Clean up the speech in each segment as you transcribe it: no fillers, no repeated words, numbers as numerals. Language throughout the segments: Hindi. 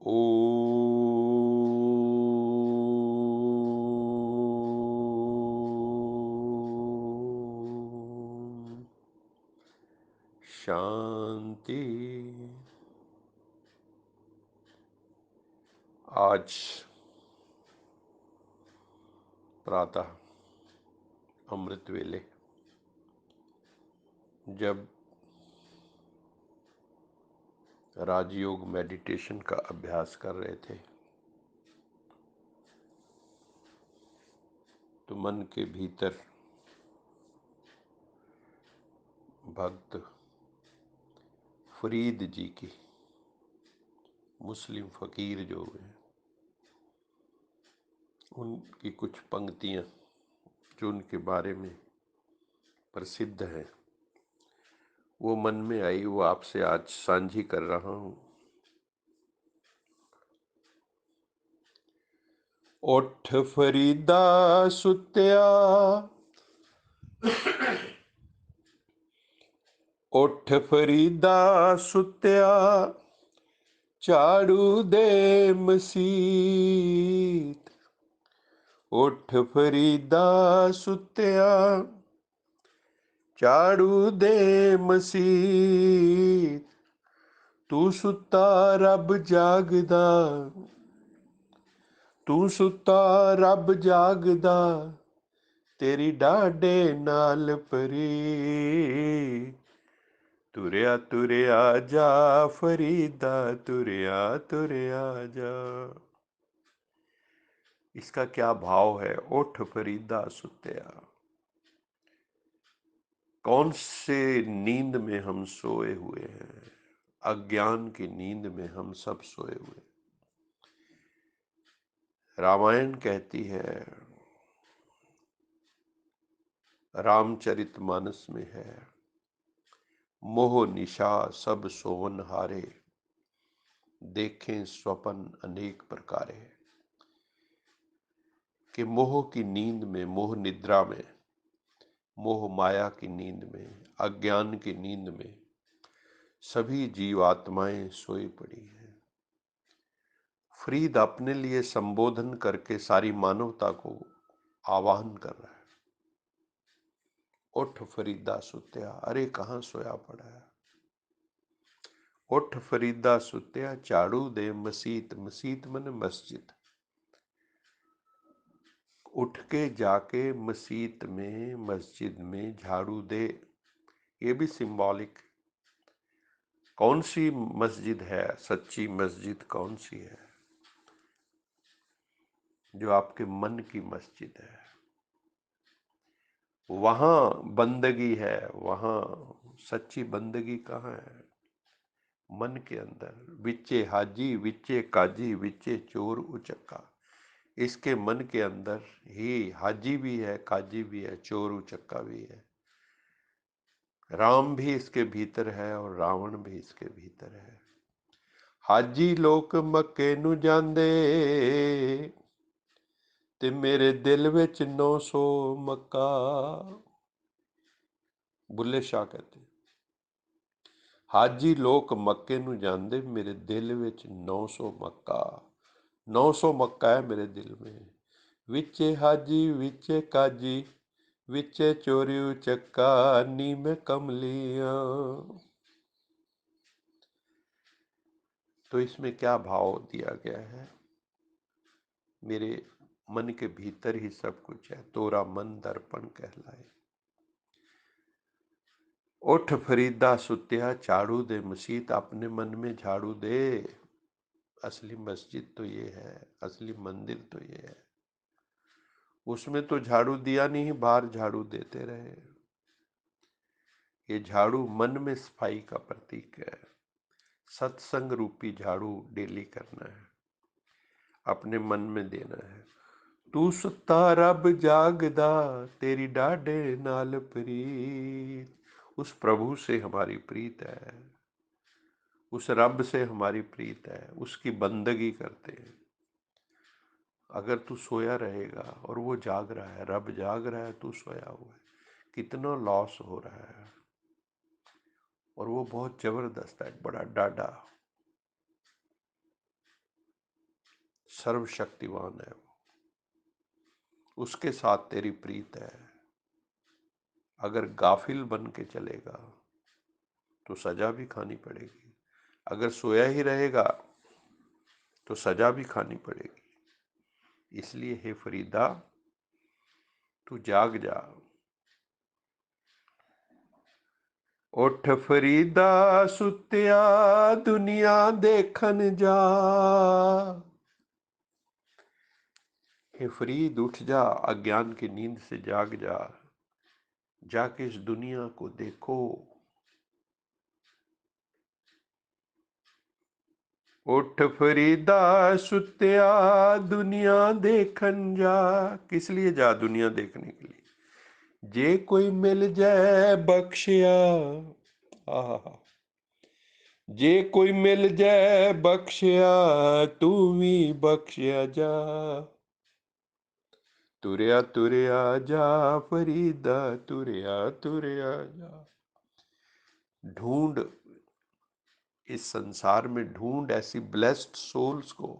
ओम शांति। आज प्रातः अमृत वेले जब राजयोग मेडिटेशन का अभ्यास कर रहे थे तो मन के भीतर भक्त फरीद जी की, मुस्लिम फकीर जो हैं, उनकी कुछ पंक्तियां जो उनके बारे में प्रसिद्ध हैं वो मन में आई, वो आपसे आज साझी कर रहा हूं। ओठ फरीदा सुत्या, ओठ फरीदा सुत्या, झाड़ू दे मसीत। ओठ फरीदा सुत्या, झाड़ू दे मसीत। तू सुता रब जागदा, तू सुता रब जागदा, तेरी डाडे नाल परी। तुरया तुरया जा फरीदा, तुरया तुरया जा। इसका क्या भाव है? उठ फरीदा सुत्या। कौन से नींद में हम सोए हुए हैं? अज्ञान की नींद में हम सब सोए हुए। रामायण कहती है, रामचरितमानस में है, मोह निशा सब सोवन हारे, देखें स्वपन अनेक प्रकारे। कि मोह की नींद में, मोह निद्रा में, मोह माया की नींद में, अज्ञान की नींद में सभी जीवात्माएं सोई पड़ी हैं। फरीद अपने लिए संबोधन करके सारी मानवता को आह्वान कर रहा है। उठ फरीदा सुत्या, अरे कहाँ सोया पड़ा है। उठ फरीदा सुत्या, झाड़ू दे मसीत। मसीत मन मस्जिद। उठ के जाके मसीत में, मस्जिद में झाड़ू दे। ये भी सिंबॉलिक। कौन सी मस्जिद है? सच्ची मस्जिद कौन सी है? जो आपके मन की मस्जिद है। वहां बंदगी है। वहां सच्ची बंदगी कहाँ है? मन के अंदर। विच्चे हाजी विच्चे काजी, विच्चे चोर उचक्का। इसके मन के अंदर ही हाजी भी है, काजी भी है, चोर उचक्का भी है। राम भी इसके भीतर है और रावण भी इसके भीतर है। हाजी लोक मक्के नू जांदे, ते मेरे दिल विच 900 मक्का। बुल्ले शाह कहते, हाजी लोक मक्के नू जांदे, मेरे दिल विच 900 मक्का। 900 मक्का है मेरे दिल में। विचे हाजी विचे काजी, विचे चोरी उचक्का, नी में कमलियां। तो इसमें क्या भाव दिया गया है? मेरे मन के भीतर ही सब कुछ है, तोरा मन दर्पण कहलाए। उठ फरीदा सुत्या, झाड़ू दे मसीत। अपने मन में झाड़ू दे। असली मस्जिद तो ये है, असली मंदिर तो ये है। उसमें तो झाड़ू दिया नहीं, बाहर झाड़ू देते रहे। ये झाड़ू मन में सफाई का प्रतीक है। सत्संग रूपी झाड़ू डेली करना है, अपने मन में देना है। तू सुता रब जागदा, तेरी डाडे नाल प्रीत। उस प्रभु से हमारी प्रीत है, उस रब से हमारी प्रीत है, उसकी बंदगी करते हैं। अगर तू सोया रहेगा और वो जाग रहा है, रब जाग रहा है, तू सोया हुआ है, कितना लॉस हो रहा है। और वो बहुत जबरदस्त है, बड़ा डाडा। सर्वशक्तिवान है वो, उसके साथ तेरी प्रीत है। अगर गाफिल बन के चलेगा तो सजा भी खानी पड़ेगी, अगर सोया ही रहेगा तो सजा भी खानी पड़ेगी। इसलिए हे फरीदा, तू जाग जा। उठ फरीदा सुत्या दुनिया देखन जा। हे फरीद उठ जा, अज्ञान की नींद से जाग जा, जाके इस दुनिया को देखो। उठ फरीदा सुत्या दुनिया देखन जा। किस लिए जा? दुनिया देखने के लिए। जे कोई मिल जाए बख्शिया, आहा, जे कोई मिल जाए बख्शिया, तू भी बख्शिया जा। तुरया तुरया जा फरीदा, तुरया तुरया जा। ढूंढ, इस संसार में ढूंढ ऐसी ब्लेस्ड सोल्स को,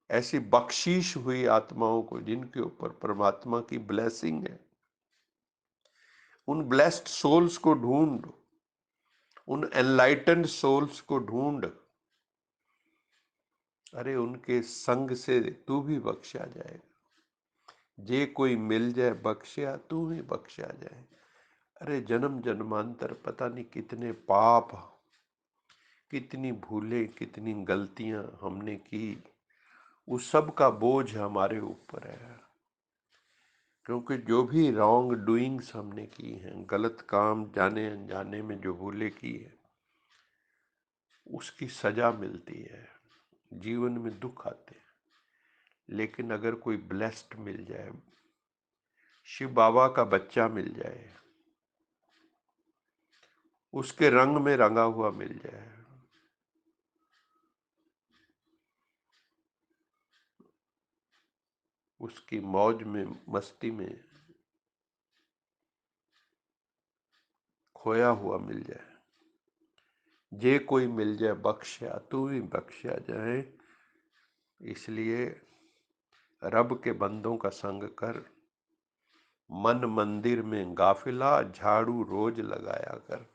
ऐसी बख्शीश हुई आत्माओं को जिनके ऊपर परमात्मा की ब्लेसिंग है। उन ब्लेस्ड सोल्स को ढूंढ, उन एनलाइटेंड सोल्स को ढूंढ। अरे उनके संग से तू भी बख्शा जाएगा। जे कोई मिल जाए बख्शिया, तू भी बख्शा जाए। अरे जन्म जन्मांतर पता नहीं कितने पाप, कितनी भूलें, कितनी गलतियां हमने की, उस सब का बोझ हमारे ऊपर है। क्योंकि जो भी रॉन्ग डूइंग्स हमने की हैं, गलत काम जाने अनजाने में जो भूलें की है, उसकी सजा मिलती है, जीवन में दुख आते हैं। लेकिन अगर कोई ब्लेस्ड मिल जाए, शिव बाबा का बच्चा मिल जाए, उसके रंग में रंगा हुआ मिल जाए, उसकी मौज में मस्ती में खोया हुआ मिल जाए, जे कोई मिल जाए बख्शिया, तू भी बख्शिया जाए। इसलिए रब के बंदों का संग कर, मन मंदिर में गाफिला झाड़ू रोज लगाया कर।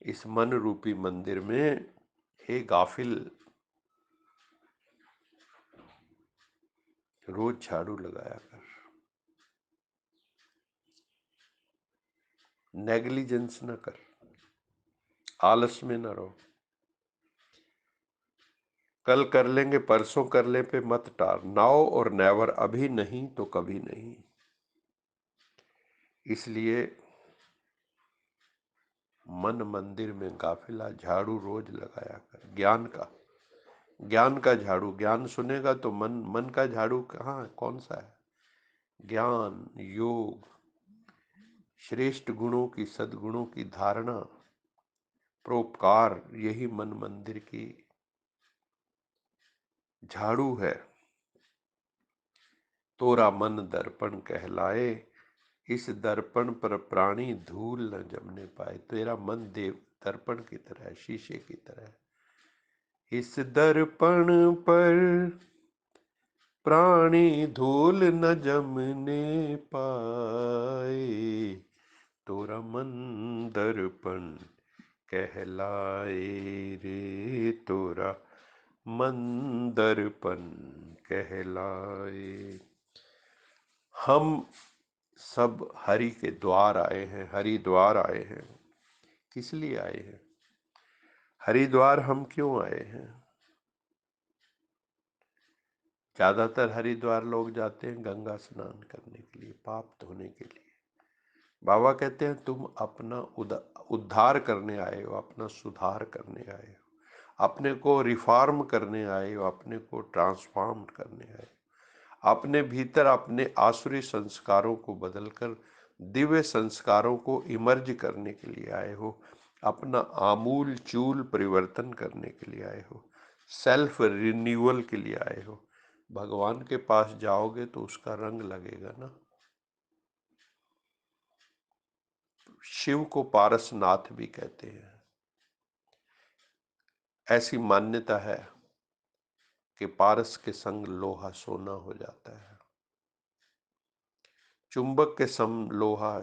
इस मन रूपी मंदिर में हे गाफिल, रोज झाड़ू लगाया कर। नेग्लिजेंस न कर, आलस में न रहो। कल कर लेंगे, परसों कर ले पे मत टार। नाउ और नेवर, अभी नहीं तो कभी नहीं। इसलिए मन मंदिर में गाफिला झाड़ू रोज लगाया कर। ज्ञान का, ज्ञान का झाड़ू। ज्ञान सुनेगा तो मन का झाड़ू कहाँ, कौन सा है? ज्ञान, योग, श्रेष्ठ गुणों की, सद्गुणों की धारणा, परोपकार, यही मन मंदिर की झाड़ू है। तोरा मन दर्पण कहलाए, इस दर्पण पर प्राणी धूल न जमने पाए। तेरा मन देव दर्पण की तरह है, शीशे की तरह है। इस दर्पण पर प्राणी धूल न जमने पाए, तोरा मन दर्पण कहलाए रे, तोरा मन दर्पण कहलाए। हम सब हरि के द्वार आए हैं, हरिद्वार आए हैं। किस लिए आए हैं? हरिद्वार हम क्यों आए हैं? ज्यादातर हरिद्वार लोग जाते हैं गंगा स्नान करने के लिए, पाप धोने के लिए। बाबा कहते हैं तुम अपना उद्धार करने आए हो, अपना सुधार करने आए हो, अपने को रिफॉर्म करने आए हो, अपने को ट्रांसफॉर्म करने आए हो। अपने भीतर अपने आसुरी संस्कारों को बदलकर दिव्य संस्कारों को इमर्ज करने के लिए आए हो। अपना आमूल चूल परिवर्तन करने के लिए आए हो, सेल्फ रिन्यूअल के लिए आए हो। भगवान के पास जाओगे तो उसका रंग लगेगा ना। शिव को पारसनाथ भी कहते हैं, ऐसी मान्यता है। कि पारस के संग लोहा सोना हो जाता है। चुंबक के सम लोहा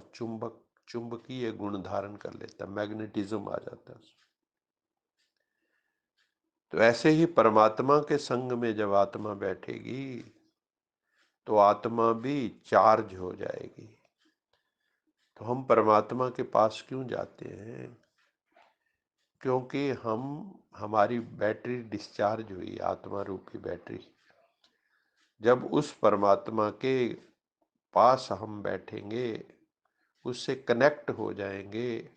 चुंबकीय गुण धारण कर लेता है, मैग्नेटिज्म आ जाता है उसमें। तो ऐसे ही परमात्मा के संग में जब आत्मा बैठेगी तो आत्मा भी चार्ज हो जाएगी। तो हम परमात्मा के पास क्यों जाते हैं? क्योंकि हमारी बैटरी डिस्चार्ज हुई, आत्मा रूपी बैटरी। जब उस परमात्मा के पास हम बैठेंगे, उससे कनेक्ट हो जाएंगे,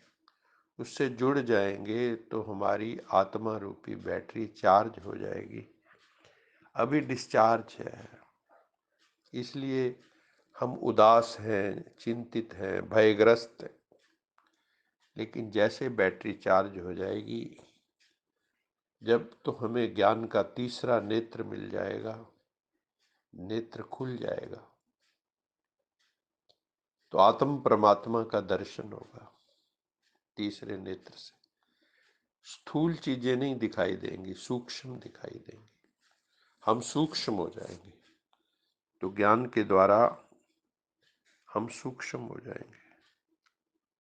उससे जुड़ जाएंगे, तो हमारी आत्मा रूपी बैटरी चार्ज हो जाएगी। अभी डिस्चार्ज है, इसलिए हम उदास हैं, चिंतित हैं, भयग्रस्त हैं। लेकिन जैसे बैटरी चार्ज हो जाएगी, जब तो हमें ज्ञान का तीसरा नेत्र मिल जाएगा, नेत्र खुल जाएगा, तो आत्म परमात्मा का दर्शन होगा तीसरे नेत्र से। स्थूल चीजें नहीं दिखाई देंगी, सूक्ष्म दिखाई देंगी, हम सूक्ष्म हो जाएंगे। तो ज्ञान के द्वारा हम सूक्ष्म हो जाएंगे।